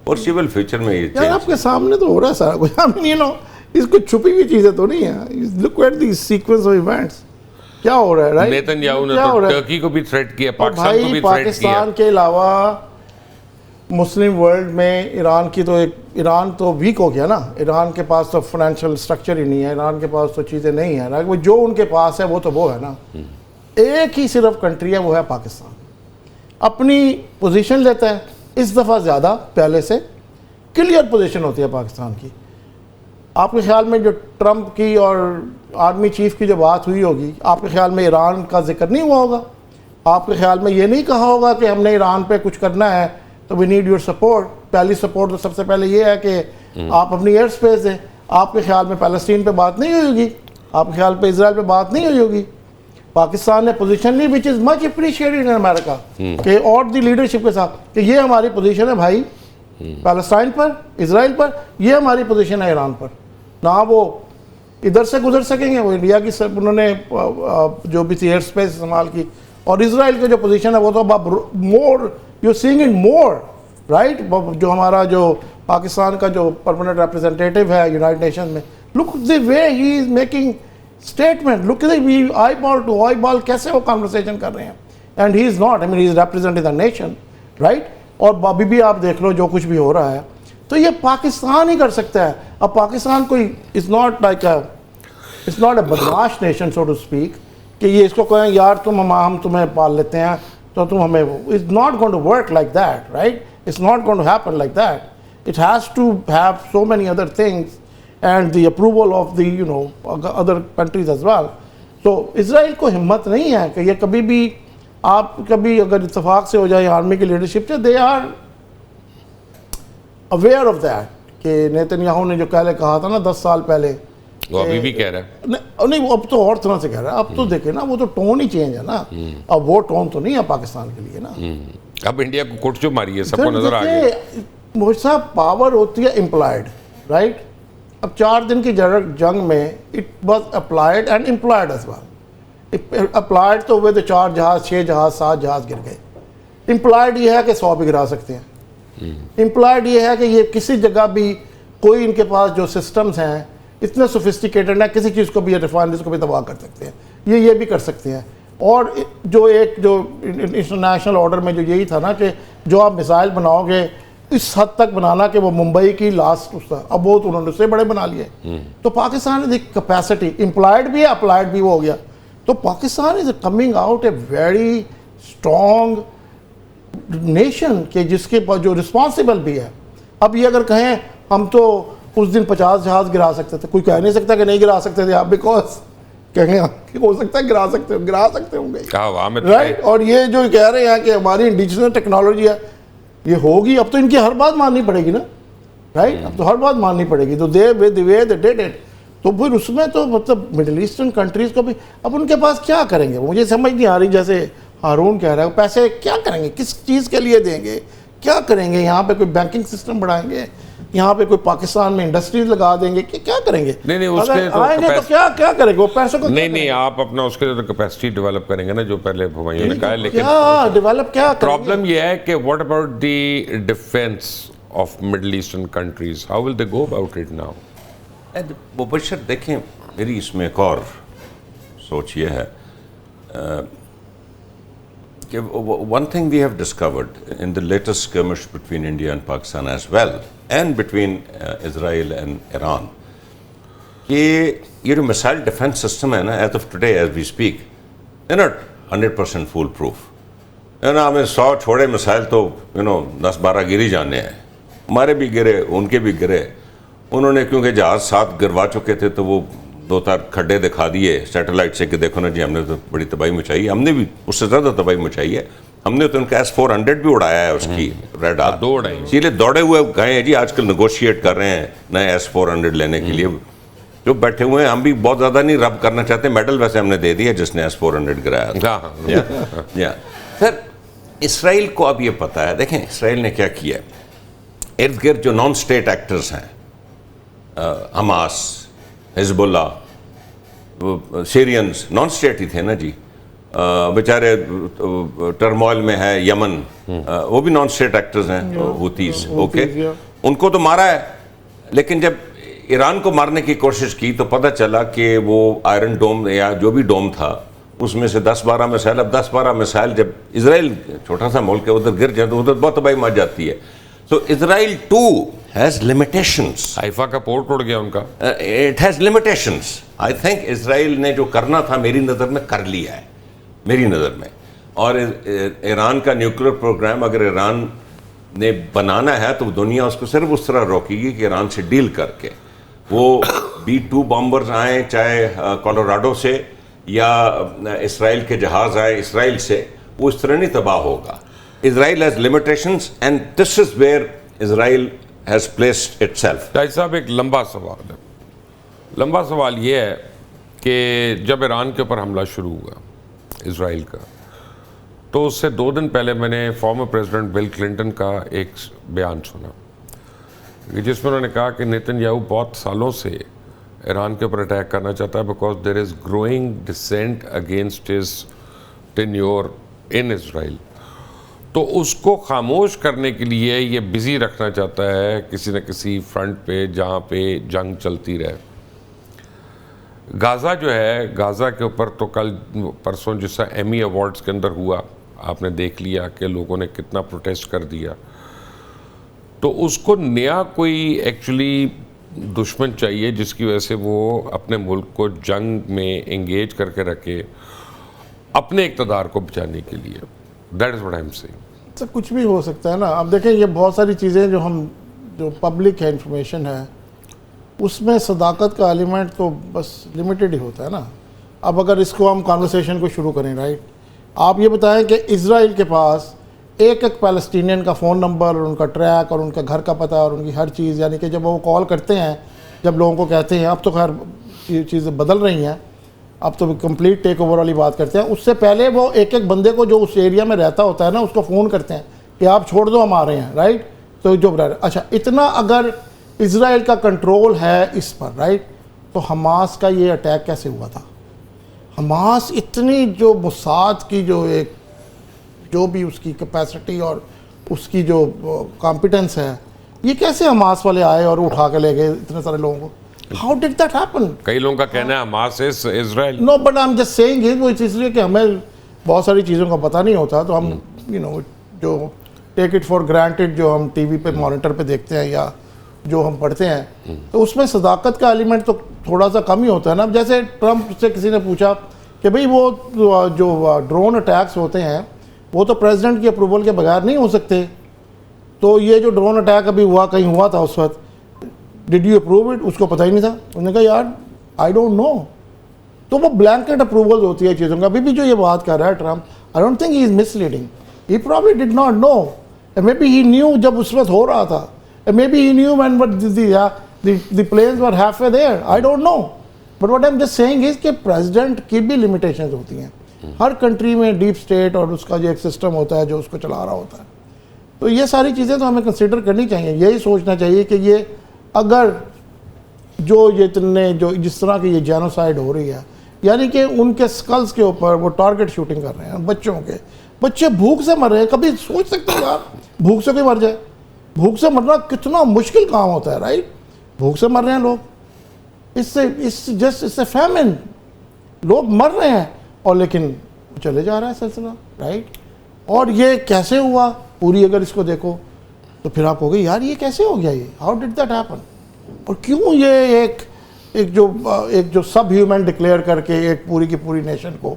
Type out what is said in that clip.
Foreseeable future میں یہ یار آپ کے سامنے تو ہو رہا ہے سارا کچھ. I mean, you know, اس کو چھپی ہوئی چیزیں تو نہیں ہیں. Look at the sequence of events. کیا ہو رہا ہے رائٹ؟ نیتن یاہو نے تو ٹرکی کو بھی تھریٹ کیا, پاکستان کو بھی تھریٹ کیا. پاکستان کے علاوہ مسلم ورلڈ میں ایران تو ویک ہو گیا نا. ایران کے پاس تو فائنینشیل اسٹرکچر ہی نہیں ہے, ایران کے پاس تو چیزیں نہیں ہیں. جو ان کے پاس ہے وہ تو وہ ہے نا. ایک ہی صرف کنٹری ہے, وہ ہے پاکستان. اپنی پوزیشن لیتا ہے اس دفعہ زیادہ پہلے سے, کلیئر پوزیشن ہوتی ہے پاکستان کی. آپ کے خیال میں جو ٹرمپ کی اور آرمی چیف کی جو بات ہوئی ہوگی, آپ کے خیال میں ایران کا ذکر نہیں ہوا ہوگا؟ آپ کے خیال میں یہ نہیں کہا ہوگا کہ ہم نے ایران پہ کچھ کرنا ہے تو وی نیڈ یور سپورٹ؟ پہلی سپورٹ تو سب سے پہلے یہ ہے کہ آپ اپنی ایئر اسپیس دیں. آپ کے خیال میں فلسطین پہ بات نہیں ہوئی ہوگی؟ آپ کے خیال پہ اسرائیل پہ بات نہیں ہوئی ہوگی؟ پاکستان نے پوزیشن لی وچ از مچ اپریشیٹڈ ان امریکہ کہ اور دی لیڈرشپ کے ساتھ کہ یہ ہماری پوزیشن ہے بھائی, فلسطین پر, اسرائیل پر, یہ ہماری پوزیشن ہے ایران پر. نہ وہ ادھر سے گزر سکیں گے, وہ انڈیا کی سب انہوں نے جو بھی تھی ایئر اسپیس استعمال کی. اور اسرائیل کی جو پوزیشن ہے وہ تو اب more you saying in more right. جو ہمارا جو پاکستان کا جو پرماننٹ ریپرزنٹیٹیو ہے یونائٹڈ نیشن میں, look the way he is making statement, look eyeball to eyeball کیسے وہ کانورسیشن کر رہے ہیں. And he is not, I mean he is representing the nation right. اور ابھی بھی آپ دیکھ لو جو کچھ بھی ہو رہا ہے تو یہ پاکستان ہی کر سکتا ہے. اب پاکستان کوئی is not like it's not a بدماش نیشن سو ٹو اسپیک کہ یہ اس کو کہیں یار ہم تمہیں پال لیتے ہیں تو تم ہمیں, it's not going to work like that right. It's not going to happen like that. It has to have so many other things and the approval of the you know other countries as well. تو Israel کو ہمت نہیں ہے کہ یہ کبھی بھی آپ کبھی اگر اتفاق سے ہو جائے آرمی کی لیڈرشپ سے, they are aware of that کہ نیتن یاہو نے جو پہلے کہا تھا نا 10 سال پہلے, وہ ابھی بھی کہہ رہا ہے. نہیں, وہ اب تو اور طرح سے کہہ رہا ہے. اب تو دیکھیں نا, وہ تو ٹون ہی چینج ہے نا. اب وہ ٹون تو نہیں ہے پاکستان کے لیے نا. اب انڈیا کو کوٹ جو ماری ہے سب کو نظر آ گیا. مجھ صاحب پاور ہوتی ہے امپلائڈ رائٹ. اب 4 دن کی جنگ میں it was applied and employed as well. Applied تو ہوئے تو 4 جہاز 6 جہاز 7 جہاز گر گئے. امپلائڈ یہ ہے کہ 100 بھی گرا سکتے ہیں. امپلائڈ یہ ہے کہ یہ کسی جگہ بھی کوئی ان کے پاس جو سسٹمز ہیں اتنے سوفسٹیکیٹڈ ہیں, کسی چیز کو بھی ریفائنریز کو بھی تباہ کر سکتے ہیں. یہ بھی کر سکتے ہیں. اور جو انٹرنیشنل آرڈر میں جو یہی تھا نا کہ جو آپ میزائل بناؤ گے اس حد تک بنانا کہ وہ ممبئی کی لاسٹ اس تھا, اب وہ تو انہوں نے اس سے بڑے بنا لیے. تو پاکستان نے کیپیسٹی امپلائڈ بھی ہے, اپلائڈ بھی وہ ہو گیا. تو Pakistan is coming out a very strong nation کہ جس کے پاس جو رسپانسبل بھی ہے. اب یہ اگر کہیں ہم تو اس دن 50 جہاز گرا سکتے تھے, کوئی کہہ نہیں سکتا کہ نہیں گرا سکتے تھے آپ, بیکاز کہیں ہو سکتا ہے گرا سکتے ہوں گے رائٹ. اور یہ جو کہہ رہے ہیں کہ ہماری انڈیجنس ٹیکنالوجی ہے یہ ہوگی, اب تو ان کی ہر بات ماننی پڑے گی نا رائٹ. اب تو ہر بات ماننی پڑے گی. تو دے وے دے ڈیڈ اٹ. تو پھر اس میں تو مطلب مڈل ایسٹرن کنٹریز کو بھی اب ان کے پاس کیا کریں گے مجھے سمجھ نہیں آ رہی. جیسے ہارون کہہ رہا ہے, پیسے کیا کریں گے, کس چیز کے لیے دیں گے, کیا کریں گے؟ یہاں پہ کوئی بینکنگ سسٹم بڑھائیں گے, یہاں پہ کوئی پاکستان میں انڈسٹریز لگا دیں گے, کیا کریں گے؟ نہیں اس کے آئیں گے تو کیا کریں گے وہ پیسوں کو؟ نہیں آپ اپنا اس کے لیے تو کیپیسٹی ڈیولپ کریں گے نا, جو پہلے بھائیوں نے کہا ہے. لیکن کیا ڈیولپ کیا پرابلم یہ ہے کہ what about the defence of Middle Eastern countries, how will they go about it now? Mubashir دیکھیں, میری اس میں ایک اور سوچ یہ ہے کہ one thing we have discovered in the latest skirmish between India and Pakistan as well and between Israel and Iran, کہ یہ جو missile defense system ہے نا, as of today as we speak, they're not 100% fool proof. ہمیں 100 چھوڑے مسائل تو 10-12 گر ہی جانے ہیں. ہمارے بھی گرے, ان کے بھی گرے. انہوں نے کیونکہ جہاز 7 گروا چکے تھے تو وہ 2-4 کھڈے دکھا دیے سیٹلائٹ سے کہ دیکھو نا جی ہم نے تو بڑی تباہی مچائی ہے. ہم نے بھی اس سے زیادہ تباہی مچائی ہے. ہم نے تو ان کا S-400 بھی اڑایا ہے, اس کی ریڈار اسی لیے دوڑے ہوئے گئے ہیں جی. آج کل نیگوشیٹ کر رہے ہیں نئے S-400 لینے کے لیے. جو بیٹھے ہوئے ہیں ہم بھی بہت زیادہ نہیں رب کرنا چاہتے, میڈل ویسے ہم نے دے دیا جس نے S-400 گرایا تھا. سر اسرائیل کو اب یہ پتہ ہے, دیکھیں اسرائیل نے کیا کیا ارد گرد جو نان اسٹیٹ ایکٹرز ہیں, حماس, حزب اللہ, سیرینز, نان اسٹیٹ ہی تھے نا جی. بیچارے ٹرموائل میں ہے یمن, وہ بھی نان اسٹیٹ ایکٹرز ہیں ہوتیز, اوکے, ان کو تو مارا ہے, لیکن جب ایران کو مارنے کی کوشش کی تو پتہ چلا کہ وہ آئرن ڈوم یا جو بھی ڈوم تھا اس میں سے 10-12 میسائل, اب 10-12 میسائل جب اسرائیل چھوٹا سا ملک ہے ادھر گر جائیں تو ادھر بہت تباہی مچ جاتی ہے. So Israel too has limitations. Haifa کا پورٹ اڑ گیا ان کا. It has limitations. I think Israel نے جو کرنا تھا میری نظر میں کر لیا ہے, میری نظر میں. اور ایران کا نیوکلیر پروگرام اگر ایران نے بنانا ہے تو دنیا اس کو صرف اس طرح روکے گی کہ ایران سے ڈیل کر کے وہ B-2 بامبرز آئیں چاہے کولوراڈو سے یا اسرائیل کے جہاز آئے اسرائیل سے, وہ اس طرح نہیں تباہ ہوگا. Israel has limitations and this is where Israel has placed itself. جاج صاحب ایک لمبا سوال ہے. لمبا سوال یہ ہے کہ جب ایران کے اوپر حملہ شروع ہوا اسرائیل کا, تو اس سے 2 دن پہلے میں نے فارمر پریزیڈنٹ بل کلنٹن کا ایک بیان سنا جس میں انہوں نے کہا کہ نیتن یاہو بہت سالوں سے ایران کے اوپر اٹیک کرنا چاہتا ہے because there is growing dissent against his tenure in Israel. تو اس کو خاموش کرنے کے لیے یہ بزی رکھنا چاہتا ہے کسی نہ کسی فرنٹ پہ جہاں پہ جنگ چلتی رہے. غازہ جو ہے, غازہ کے اوپر تو کل پرسوں جیسا ایمی ایوارڈز کے اندر ہوا, آپ نے دیکھ لیا کہ لوگوں نے کتنا پروٹیسٹ کر دیا. تو اس کو نیا کوئی ایکچولی دشمن چاہیے جس کی وجہ سے وہ اپنے ملک کو جنگ میں انگیج کر کے رکھے اپنے اقتدار کو بچانے کے لیے. That is what I'm seeing. Sir کچھ بھی ہو سکتا ہے نا. اب دیکھیں یہ بہت ساری چیزیں جو پبلک ہے, انفارمیشن ہے, اس میں صداقت کا ایلیمنٹ تو بس لمیٹڈ ہی ہوتا ہے نا. اب اگر اس کو ہم کانورسیشن کو شروع کریں, رائٹ, آپ یہ بتائیں کہ اسرائیل کے پاس ایک پیلسٹینین کا فون نمبر اور ان کا ٹریک اور ان کا گھر کا پتہ اور ان کی ہر چیز, یعنی کہ جب وہ کال کرتے ہیں, جب لوگوں کو کہتے ہیں, اب تو خیر چیزیں بدل رہی ہیں, اب تو کمپلیٹ ٹیک اوور والی بات کرتے ہیں, اس سے پہلے وہ ایک بندے کو جو اس ایریا میں رہتا ہوتا ہے نا اس کو فون کرتے ہیں کہ آپ چھوڑ دو ہم آ رہے ہیں, رائٹ. تو جو اچھا اتنا اگر اسرائیل کا کنٹرول ہے اس پر, رائٹ, تو حماس کا یہ اٹیک کیسے ہوا تھا؟ حماس اتنی جو موساد کی جو بھی اس کی کیپیسٹی اور اس کی جو کمپیٹنس ہے, یہ کیسے حماس والے آئے اور اٹھا کے لے گئے اتنے سارے لوگوں کو؟ How did that happen? کئی لوگوں کا کہنا ہے Hamas is Israel. No, but I'm just saying it, وہ اس لیے کہ ہمیں بہت ساری چیزوں کا پتہ نہیں ہوتا, تو ہم جو ٹیک اٹ فار گرانٹیڈ جو ہم ٹی وی پہ مانیٹر پہ دیکھتے ہیں یا جو ہم پڑھتے ہیں, تو اس میں صداقت کا ایلیمنٹ تو تھوڑا سا کم ہی ہوتا ہے نا. جیسے ٹرمپ سے کسی نے پوچھا کہ بھئی وہ جو ڈرون اٹیکس ہوتے ہیں وہ تو پریزیڈنٹ کی اپروول کے بغیر نہیں ہو سکتے, تو یہ جو ڈرون اٹیک ابھی ہوا کہیں ہوا تھا اس وقت, ڈڈ یو اپروو اٹ؟ اس کو پتہ ہی نہیں تھا. انہوں نے کہا یار آئی ڈونٹ نو. تو وہ بلینکٹ اپروول ہوتی ہے چیزوں کا. ابھی بھی جو یہ بات کر رہا ہے Trump, I don't think he is misleading. He probably did not know, maybe he knew جب اس وقت ہو رہا تھا, maybe he knew when the planes were halfway there, I don't know. But what I'm just seeing is کہ president کی بھی limitations ہوتی ہیں. ہر کنٹری میں ڈیپ اسٹیٹ اور اس کا جو ایک سسٹم ہوتا ہے جو اس کو چلا رہا ہوتا ہے. تو یہ ساری چیزیں تو ہمیں کنسیڈر کرنی چاہیے. یہی سوچنا چاہیے کہ یہ اگر جو جس طرح کی یہ جینوسائیڈ ہو رہی ہے, یعنی کہ ان کے سکلز کے اوپر وہ ٹارگٹ شوٹنگ کر رہے ہیں بچوں کے, بچے بھوک سے مر رہے ہیں. کبھی سوچ سکتے ہیں یار بھوک سے کوئی مر جائے؟ بھوک سے مرنا کتنا مشکل کام ہوتا ہے, رائٹ. بھوک سے مر رہے ہیں لوگ, اس سے فیمن, لوگ مر رہے ہیں اور لیکن چلے جا رہا ہے سلسلہ, رائٹ. اور یہ کیسے ہوا پوری اگر اس کو دیکھو تو پھر آپ ہوگی یار یہ کیسے ہو گیا, یہ ہاؤ ڈڈ دیٹ ہیپن, اور کیوں یہ ایک جو سب ہیومن ڈکلیئر کر کے ایک پوری کی پوری نیشن کو